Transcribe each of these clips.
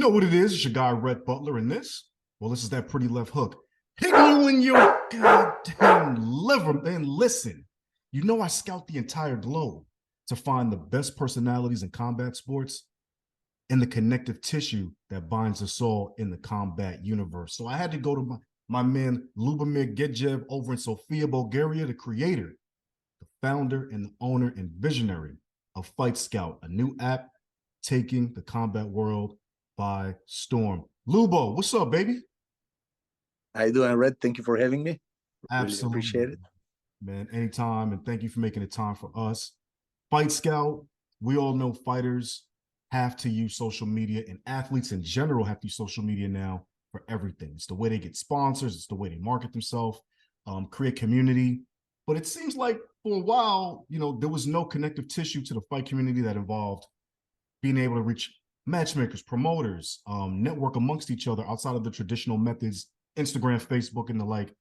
know what it is. It's your guy, Rhett Butler, and this is that pretty left hook. Hit you in your goddamn liver. And listen, you know I scout the entire globe to find the best personalities in combat sports and the connective tissue that binds us all in the combat universe. So I had to go to my man, Lubomir Guedjev over in Sofia, Bulgaria, the creator, the founder, and the owner and visionary of Fight Scout, a new app taking the combat world by storm. Lubo, what's up, baby? How you doing, Rhett? Thank you for having me. Really Absolutely, appreciate it. man. Anytime, and thank you for making the time for us. Fight Scout, we all know fighters have to use social media, and athletes in general have to use social media now for everything. It's the way they get sponsors, it's the way they market themselves, create community. But it seems like for a while, there was no connective tissue to the fight community that involved being able to reach matchmakers, promoters, network amongst each other outside of the traditional methods, Instagram, Facebook, and the like.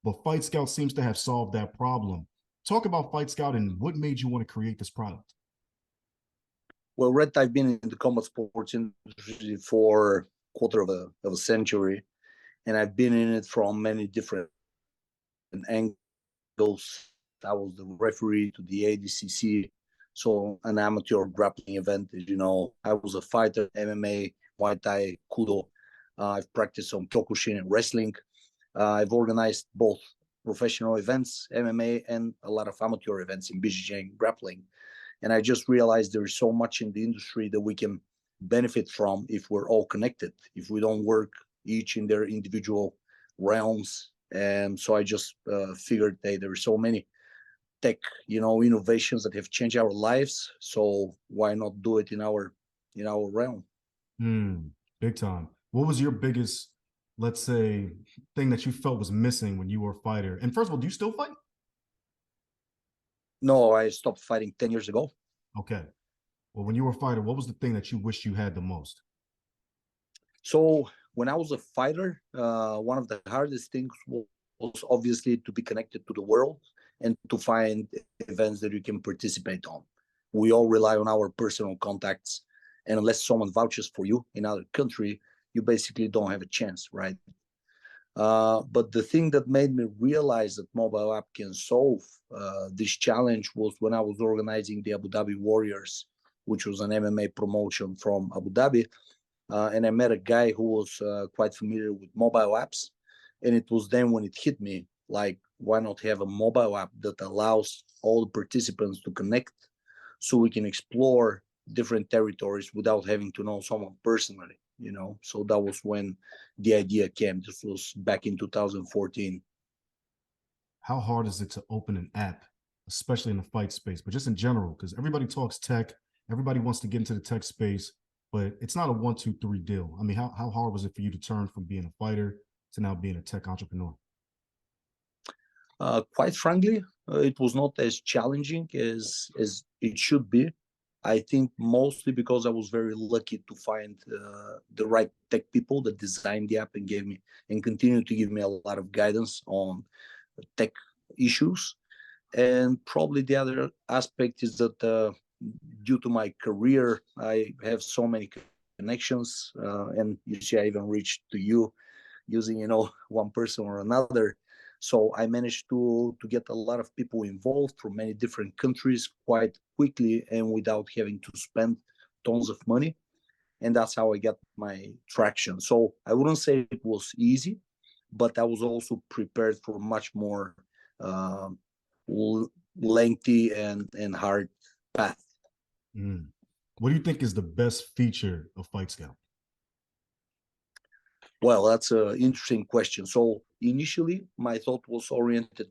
But Fight Scout seems to have solved that problem. Talk about Fight Scout and what made you want to create this product. Well, Rhett, I've been in the combat sports industry for a quarter of a century, and I've been in it from many different angles. I was the referee to the ADCC, so an amateur grappling event, as you know. I was a fighter, MMA, Muay Thai, Kudo. I've practiced some Kyokushin and wrestling. I've organized both professional events, MMA, and a lot of amateur events in BJJ and grappling. And I just realized there is so much in the industry that we can benefit from if we're all connected, if we don't work each in their individual realms. And so I just figured, hey, there are so many tech, innovations that have changed our lives. So why not do it in our realm? Big time. What was your biggest, let's say, thing that you felt was missing when you were a fighter? And first of all, do you still fight? No, I stopped fighting 10 years ago. Okay. Well, when you were a fighter, what was the thing that you wished you had the most? So when I was a fighter, one of the hardest things was obviously to be connected to the world and to find events that you can participate on. We all rely on our personal contacts, and unless someone vouches for you in other country, you basically don't have a chance, right? But the thing that made me realize that mobile app can solve this challenge was when I was organizing the Abu Dhabi Warriors, which was an MMA promotion from Abu Dhabi. And I met a guy who was quite familiar with mobile apps. And it was then when it hit me, like, why not have a mobile app that allows all the participants to connect so we can explore different territories without having to know someone personally, So that was when the idea came. This was back in 2014. How hard is it to open an app, especially in the fight space, but just in general? Because everybody talks tech, everybody wants to get into the tech space, but it's not a 1, 2, 3 deal. I mean, how hard was it for you to turn from being a fighter to now being a tech entrepreneur? Quite frankly, it was not as challenging as it should be. I think mostly because I was very lucky to find the right tech people that designed the app and gave me and continue to give me a lot of guidance on tech issues. And probably the other aspect is that due to my career, I have so many connections, and you see, I even reached to you using one person or another. So I managed to get a lot of people involved from many different countries quite quickly and without having to spend tons of money. And that's how I got my traction. So I wouldn't say it was easy, but I was also prepared for much more lengthy and hard path. What do you think is the best feature of Fight Scout? Well, that's an interesting question. So initially, my thought was oriented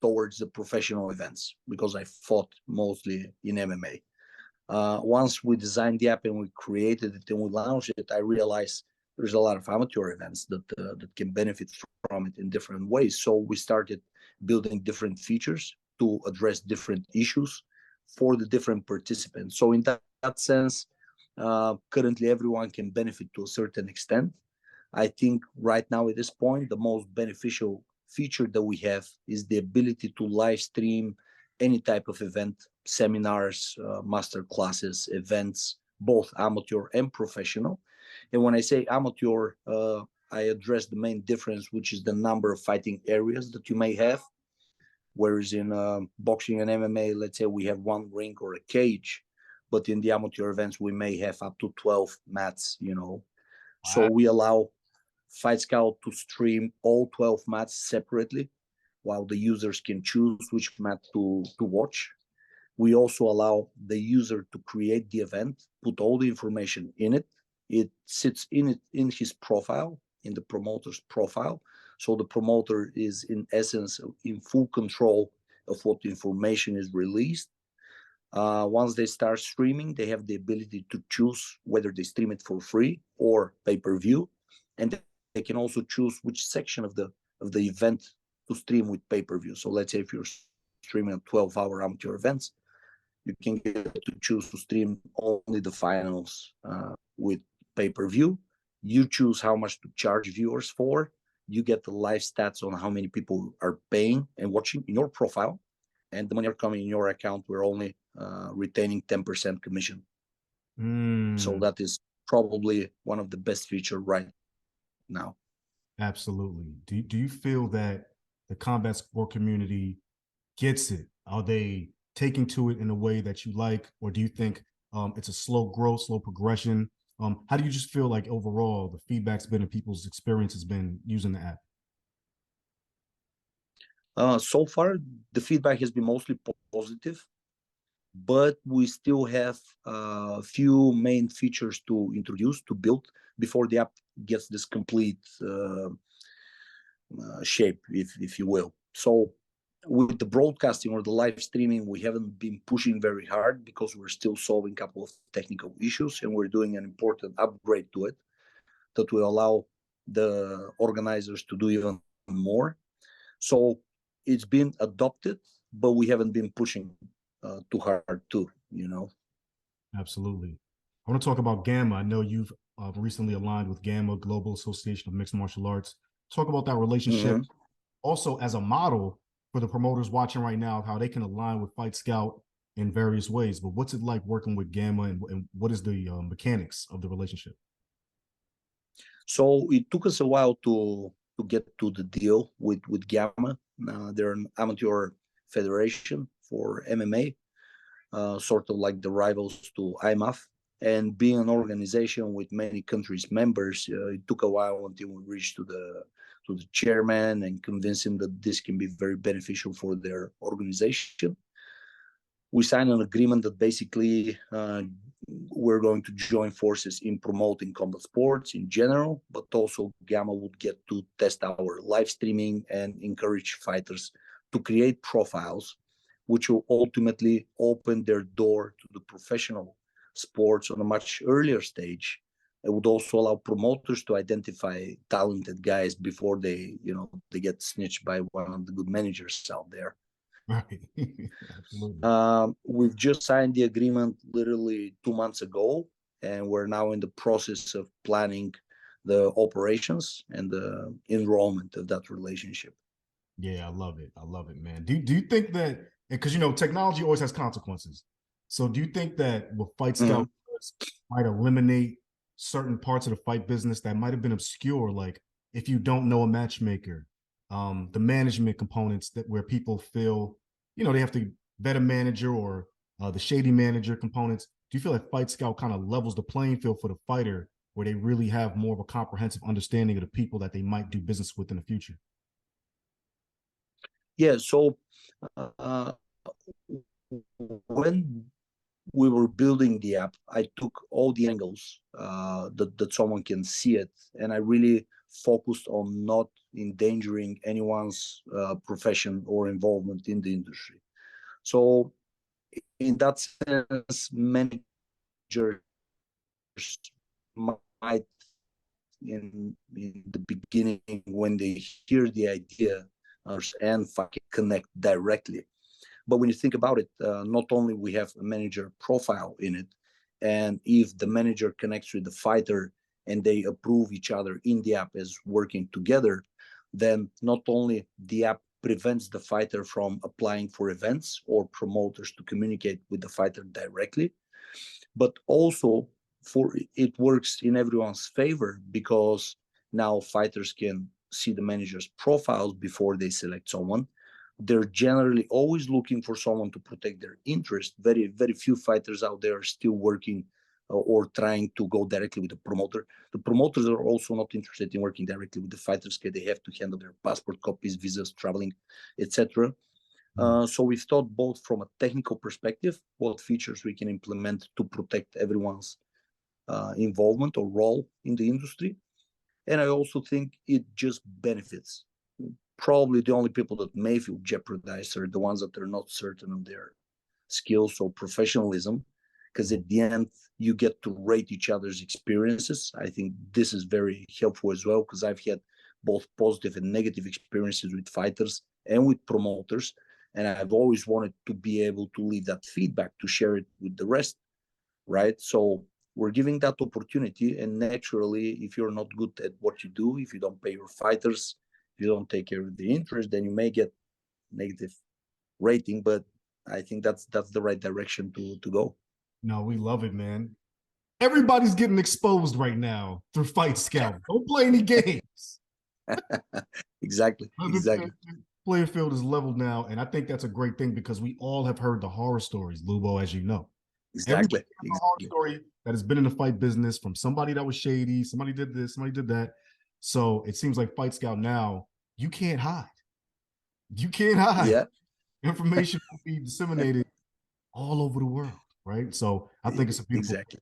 towards the professional events because I fought mostly in MMA. Once we designed the app and we created it and we launched it, I realized there's a lot of amateur events that can benefit from it in different ways. So we started building different features to address different issues for the different participants. So in that sense, currently everyone can benefit to a certain extent. I think right now at this point, the most beneficial feature that we have is the ability to live stream any type of event, seminars, master classes, events, both amateur and professional. And when I say amateur, I address the main difference, which is the number of fighting areas that you may have. Whereas in boxing and MMA, let's say we have one ring or a cage, but in the amateur events, we may have up to 12 mats, you know. So Wow. we allow Fight Scout to stream all 12 mats separately, while the users can choose which mat to watch. We also allow the user to create the event, put all the information in it. It sits in his profile, in the promoter's profile. So the promoter is in essence in full control of what information is released. Once they start streaming, they have the ability to choose whether they stream it for free or pay-per-view, and they can also choose which section of the event to stream with pay-per-view. So let's say if you're streaming a 12-hour amateur events, you can get to choose to stream only the finals with pay-per-view. You choose how much to charge viewers for. You get the live stats on how many people are paying and watching in your profile, and the money are coming in your account. We're only retaining 10% commission. So that is probably one of the best features right now. Absolutely. Do you feel that the combat sport community gets it? Are they taking to it in a way that you like, or do you think it's a slow growth, slow progression? How do you just feel like overall the feedback's been and people's experience has been using the app? So far, the feedback has been mostly positive, but we still have a few main features to introduce, to build before the app gets this complete shape, if you will. So with the broadcasting or the live streaming, we haven't been pushing very hard because we're still solving a couple of technical issues, and we're doing an important upgrade to it that will allow the organizers to do even more. So it's been adopted, but we haven't been pushing too hard too, you know. Absolutely. I want to talk about Gamma. I know you've recently aligned with Gamma, Global Association of Mixed Martial Arts. Talk about that relationship. Mm-hmm. Also, as a model for the promoters watching right now, how they can align with Fight Scout in various ways. But what's it like working with Gamma, and what is the mechanics of the relationship? So it took us a while to get to the deal with Gamma. They're an amateur federation for MMA, sort of like the rivals to IMAF. And being an organization with many countries members, it took a while until we reached to the chairman and convinced him that this can be very beneficial for their organization. We signed an agreement that basically we're going to join forces in promoting combat sports in general, but also Gamma would get to test our live streaming and encourage fighters to create profiles, which will ultimately open their door to the professional sports on a much earlier stage. It would also allow promoters to identify talented guys before they get snitched by one of the good managers out there. Right. Absolutely. We've just signed the agreement literally 2 months ago, and we're now in the process of planning the operations and the enrollment of that relationship. Yeah, I love it. I love it, man. Do you think that, because technology always has consequences. So do you think that what Fight Scout might eliminate certain parts of the fight business that might have been obscure, like if you don't know a matchmaker, the management components that where people feel, they have to vet a manager, or the shady manager components. Do you feel like Fight Scout kind of levels the playing field for the fighter, where they really have more of a comprehensive understanding of the people that they might do business with in the future? Yeah, so when we were building the app, I took all the angles that someone can see it, and I really focused on not endangering anyone's profession or involvement in the industry. So in that sense, managers might, in the beginning, when they hear the idea, and connect directly. But when you think about it, not only we have a manager profile in it, and if the manager connects with the fighter and they approve each other in the app as working together, then not only the app prevents the fighter from applying for events or promoters to communicate with the fighter directly, but also it works in everyone's favor, because now fighters can see the manager's profiles before they select someone. They're generally always looking for someone to protect their interest. Very, very few fighters out there are still working or trying to go directly with the promoter. The promoters are also not interested in working directly with the fighters, because they have to handle their passport copies, visas, traveling, etc. So we've thought both from a technical perspective, what features we can implement to protect everyone's involvement or role in the industry. And I also think it just benefits. Probably the only people that may feel jeopardized are the ones that are not certain of their skills or professionalism, because at the end, you get to rate each other's experiences. I think this is very helpful as well, because I've had both positive and negative experiences with fighters and with promoters. And I've always wanted to be able to leave that feedback, to share it with the rest, right? So we're giving that opportunity. And naturally, if you're not good at what you do, if you don't pay your fighters, if you don't take care of the interest, then you may get negative rating. But I think that's the right direction to go. No, we love it, man. Everybody's getting exposed right now through Fight Scout. Don't play any games. Exactly. Player field is leveled now, and I think that's a great thing, because we all have heard the horror stories, Lubo, as you know. Exactly. A horror story that has been in the fight business, from somebody that was shady, somebody did this, somebody did that. So it seems like Fight Scout now, you can't hide. You can't hide. Yeah. Information will be disseminated all over the world, right? So I think it's a beautiful Exactly.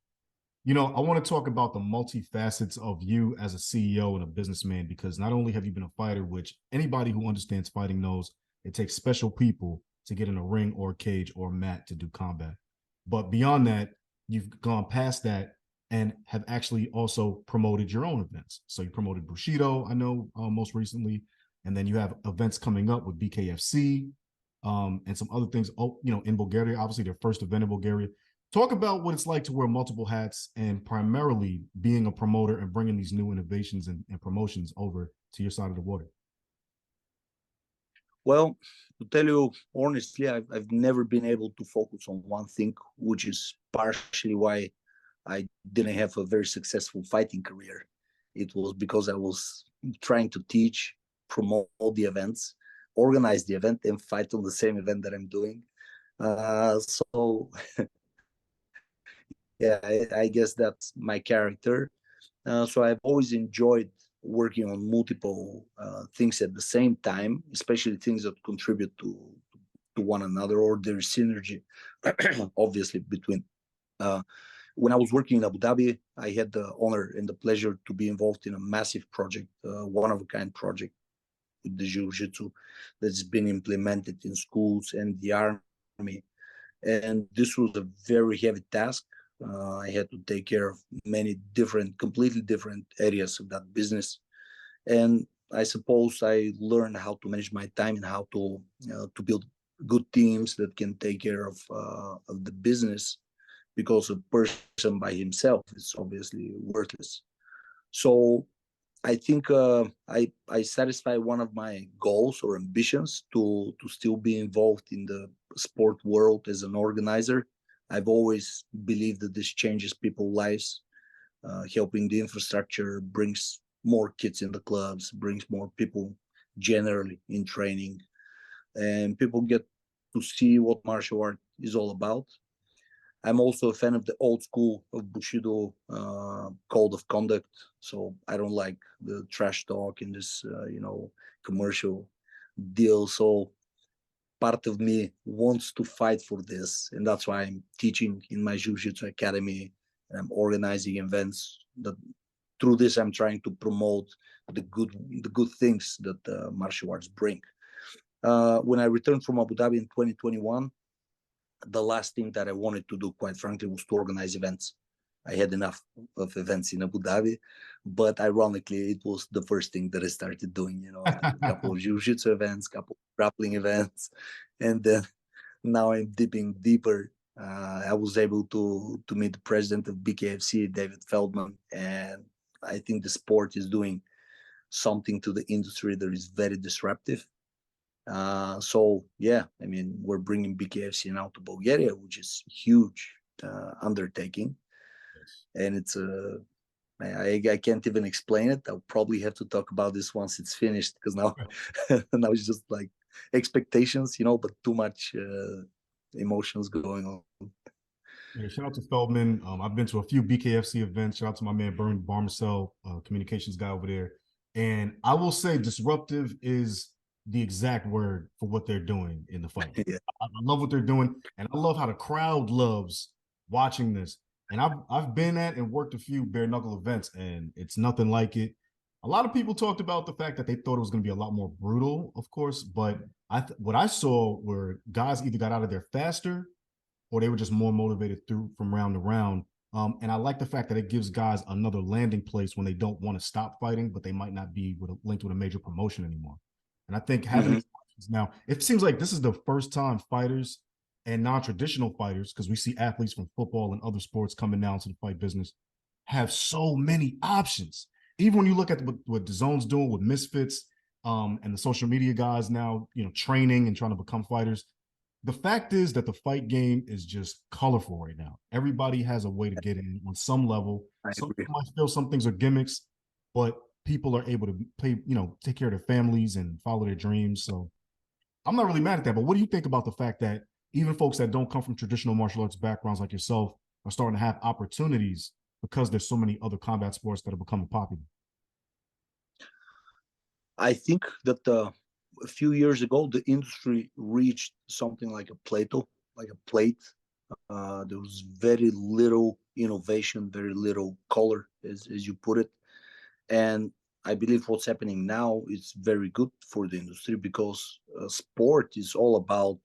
You know, I want to talk about the multifacets of you as a CEO and a businessman, because not only have you been a fighter, which anybody who understands fighting knows it takes special people to get in a ring or a cage or a mat to do combat. But beyond that, you've gone past that and have actually also promoted your own events. So you promoted Bushido, I know, most recently, and then you have events coming up with BKFC, and some other things. Oh, you know, in Bulgaria, obviously their first event in Bulgaria. Talk about what it's like to wear multiple hats, and primarily being a promoter and bringing these new innovations and promotions over to your side of the water. Well, to tell you honestly, I've never been able to focus on one thing, which is partially why I didn't have a very successful fighting career. It was because I was trying to teach, promote the events, organize the event, and fight on the same event that I'm doing. So yeah, I guess that's my character. So I've always enjoyed working on multiple things at the same time, especially things that contribute to one another, or there's synergy, obviously, between. When I was working in Abu Dhabi, I had the honor and the pleasure to be involved in a massive project, one-of-a-kind project with the Jiu-Jitsu that's been implemented in schools and the army. And this was a very heavy task. I had to take care of many different, completely different areas of that business. And I suppose I learned how to manage my time and how to build good teams that can take care of the business, because a person by himself is obviously worthless. So I think I satisfy one of my goals or ambitions to still be involved in the sport world as an organizer. I've always believed that this changes people's lives. Helping the infrastructure brings more kids in the clubs, brings more people generally in training, and people get to see what martial art is all about. I'm also a fan of the old school of Bushido code of conduct. So I don't like the trash talk in this, commercial deal. So part of me wants to fight for this, and that's why I'm teaching in my Jiu-Jitsu academy, and I'm organizing events. That through this, I'm trying to promote the good things that martial arts bring. When I returned from Abu Dhabi in 2021. The last thing that I wanted to do, quite frankly, was to organize events. I had enough of events in Abu Dhabi, but ironically, it was the first thing that I started doing. I did a couple of jiu-jitsu events, couple of grappling events, and then now I'm dipping deeper. I was able to meet the president of BKFC, David Feldman, and I think the sport is doing something to the industry that is very disruptive. So yeah, I mean, we're bringing BKFC now to Bulgaria, which is huge undertaking. and it's I can't even explain it. I'll probably have to talk about this once it's finished, because now now it's just like expectations, but too much emotions going on. Yeah, shout out to Feldman. I've been to a few BKFC events. Shout out to my man Bernie Barmacell, communications guy over there. And I will say, disruptive is the exact word for what they're doing in the fight. Yeah. I love what they're doing, and I love how the crowd loves watching this. And I've been at and worked a few bare knuckle events, and it's nothing like it. A lot of people talked about the fact that they thought it was going to be a lot more brutal, of course, but what I saw were guys either got out of there faster or they were just more motivated through from round to round. And I like the fact that it gives guys another landing place when they don't want to stop fighting, but they might not be linked with a major promotion anymore. And I think having these options now, it seems like this is the first time fighters and non-traditional fighters, because we see athletes from football and other sports coming down to the fight business, have so many options. Even when you look at what DAZN's doing with Misfits, and the social media guys now, training and trying to become fighters. The fact is that the fight game is just colorful right now. Everybody has a way to get in on some level. Some people might feel some things are gimmicks, but people are able to pay, take care of their families and follow their dreams. So I'm not really mad at that. But what do you think about the fact that even folks that don't come from traditional martial arts backgrounds like yourself are starting to have opportunities because there's so many other combat sports that are becoming popular? I think that a few years ago, the industry reached something like a plateau, like a plate. There was very little innovation, very little color, as you put it. And I believe what's happening now is very good for the industry, because sport is all about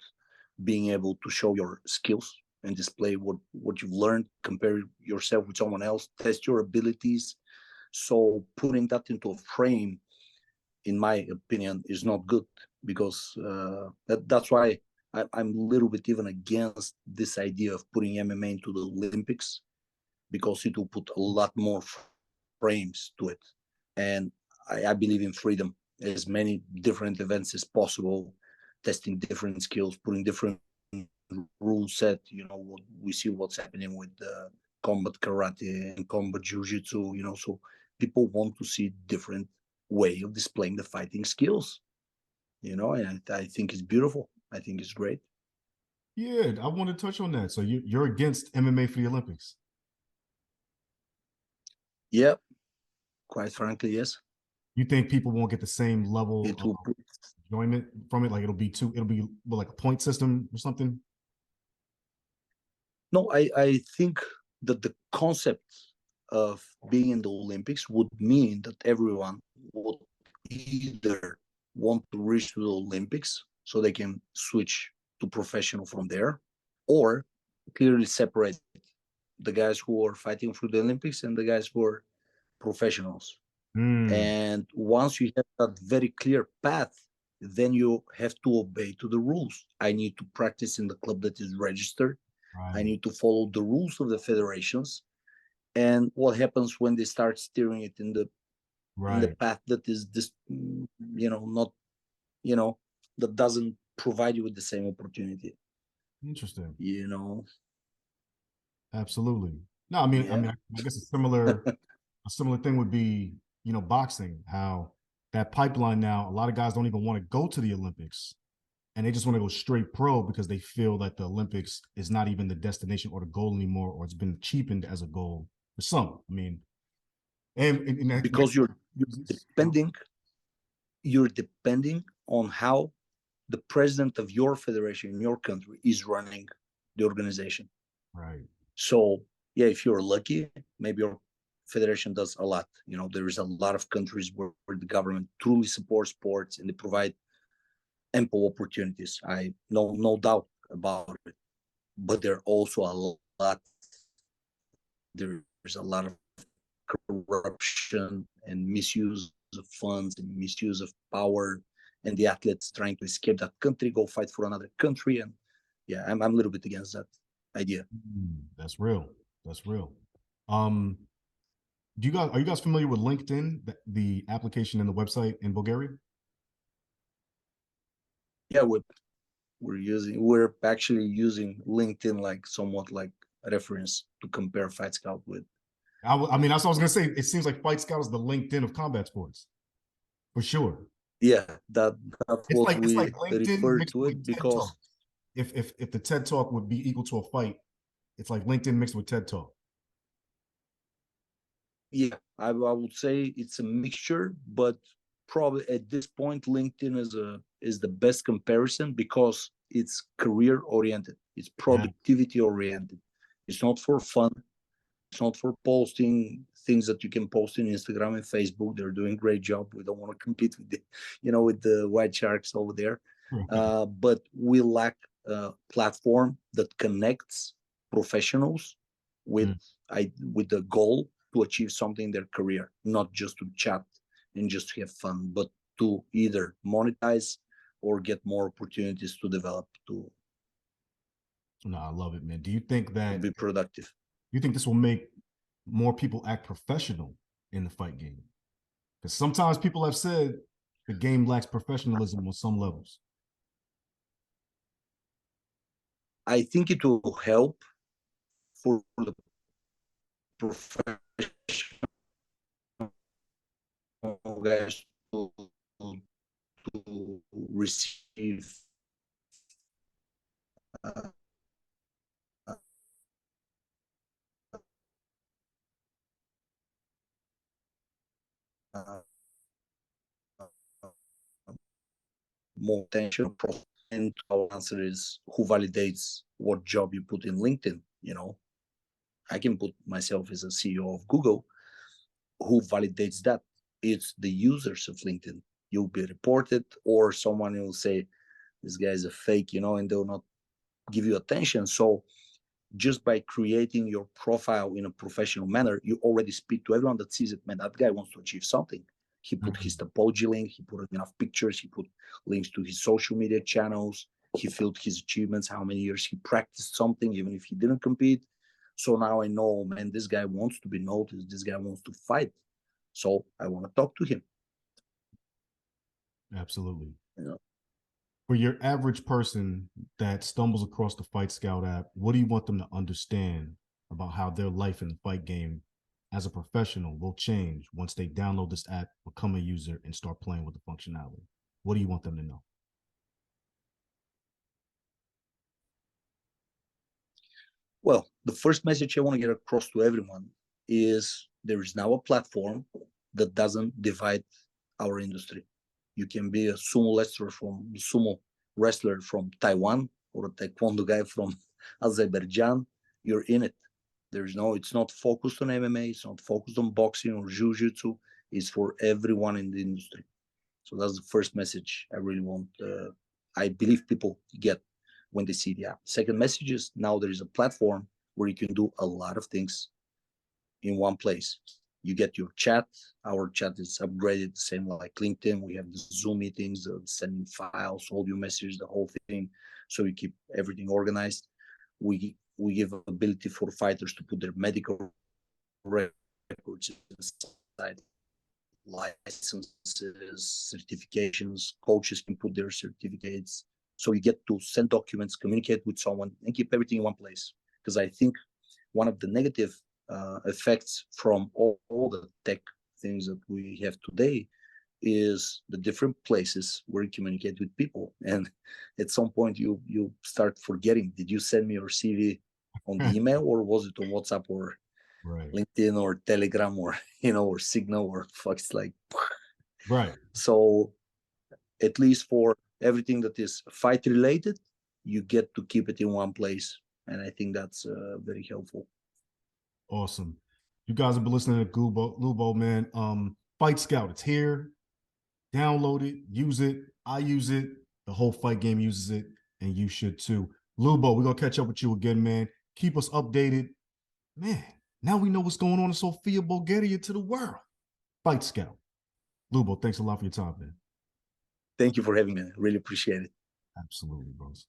being able to show your skills and display what you've learned, compare yourself with someone else, test your abilities. So putting that into a frame, in my opinion, is not good, because that's why I'm a little bit even against this idea of putting MMA into the Olympics, because it will put a lot more frames to it. And I believe in freedom, as many different events as possible, testing different skills, putting different rule set. We see what's happening with combat karate and combat jiu-jitsu, so people want to see different way of displaying the fighting skills, and I think it's beautiful. I think it's great. Yeah, I want to touch on that. So you're against MMA for the Olympics? Yeah, quite frankly, yes. You think people won't get the same level It of will put, enjoyment from it? Like it'll be like a point system or something? no, I think that the concept of being in the Olympics would mean that everyone would either want to reach to the Olympics so they can switch to professional from there, or clearly separate the guys who are fighting for the Olympics and the guys who are professionals. And once you have that very clear path, then you have to obey to the rules. I need to practice in the club that is registered. Right. I need to follow the rules of the federations. And what happens when they start steering it in the path that is this, not, that doesn't provide you with the same opportunity. Interesting. Absolutely. No, I mean, I guess a similar thing would be, boxing, how that pipeline now, a lot of guys don't even want to go to the Olympics and they just want to go straight pro because they feel that the Olympics is not even the destination or the goal anymore, or it's been cheapened as a goal for some. I mean, and because you're depending on how the president of your federation in your country is running the organization. Right. So yeah, if you're lucky, maybe your federation does a lot. There is a lot of countries where the government truly supports sports and they provide ample opportunities. I no doubt about it. But there are also there's a lot of corruption and misuse of funds and misuse of power, and the athletes trying to escape that country, go fight for another country. And yeah, I'm a little bit against that idea. That's real. That's real. Are you guys familiar with LinkedIn, the application and the website in Bulgaria? Yeah, we're actually using LinkedIn like somewhat like reference to compare Fight Scout with. I mean, that's what I was gonna say. It seems like Fight Scout is the LinkedIn of combat sports, for sure. Yeah, that's what It's we like LinkedIn refer mixed to with it TED Talk. because If the TED Talk would be equal to a fight, it's like LinkedIn mixed with TED Talk. yeah, I would say it's a mixture, but probably at this point, LinkedIn is the best comparison because it's career oriented, it's productivity oriented. It's not for fun. It's not for posting things that you can post in Instagram and Facebook. They're doing a great job. We don't want to compete with with the white sharks over there. But we lack a platform that connects professionals with with the goal to achieve something in their career, not just to chat and just have fun, but to either monetize or get more opportunities to develop to No, I love it, man. Do you think that be productive. you think this will make more people act professional in the fight game? Because sometimes people have said the game lacks professionalism on some levels. I think it will help for the professional guys to receive uh, uh, more attention. And our answer is who validates what job you put in LinkedIn. I can put myself as a CEO of Google. Who validates that? It's the users of LinkedIn. You'll be reported, or someone will say this guy is a fake, and they'll not give you attention. So just by creating your profile in a professional manner, you already speak to everyone that sees it. Man, that guy wants to achieve something. He put his topology link, he put enough pictures, he put links to his social media channels, he filled his achievements, how many years he practiced something, even if he didn't compete. So now I know, man, this guy wants to be noticed, this guy wants to fight. So I want to talk to him. Absolutely. For your average person that stumbles across the Fight Scout app, what do you want them to understand about how their life in the fight game as a professional will change once they download this app, become a user, and start playing with the functionality? What do you want them to know? Well, the first message I want to get across to everyone is there is now a platform that doesn't divide our industry. You can be a sumo wrestler from Taiwan or a taekwondo guy from Azerbaijan. You're in it. It's not focused on MMA. It's not focused on boxing or jiu-jitsu. It's for everyone in the industry. So that's the first message I really want. I believe people get when they see the app. Second message is now there is a platform where you can do a lot of things in one place. You get your chat. Our chat is upgraded, the same like LinkedIn. We have the Zoom meetings, sending files, audio messages, the whole thing. So we keep everything organized. We give ability for fighters to put their medical records inside, licenses, certifications. Coaches can put their certificates. So you get to send documents, communicate with someone, and keep everything in one place. Because I think one of the negative effects from all the tech things that we have today is the different places where you communicate with people. And at some point you start forgetting, did you send me your CV on the email, or was it on WhatsApp or LinkedIn or Telegram or or Signal or it's like right. So at least for everything that is fight related, you get to keep it in one place, and I think that's very helpful. Awesome. You guys have been listening to Lubo, man. Fight Scout, it's here. Download it, use it. I use it. The whole fight game uses it, and you should too. Lubo, we're gonna catch up with you again, man. Keep us updated. Man, now we know what's going on in Sofia, Bulgaria to the world. Fight Scout. Lubo, thanks a lot for your time, man. Thank you for having me. I really appreciate it. Absolutely, bros.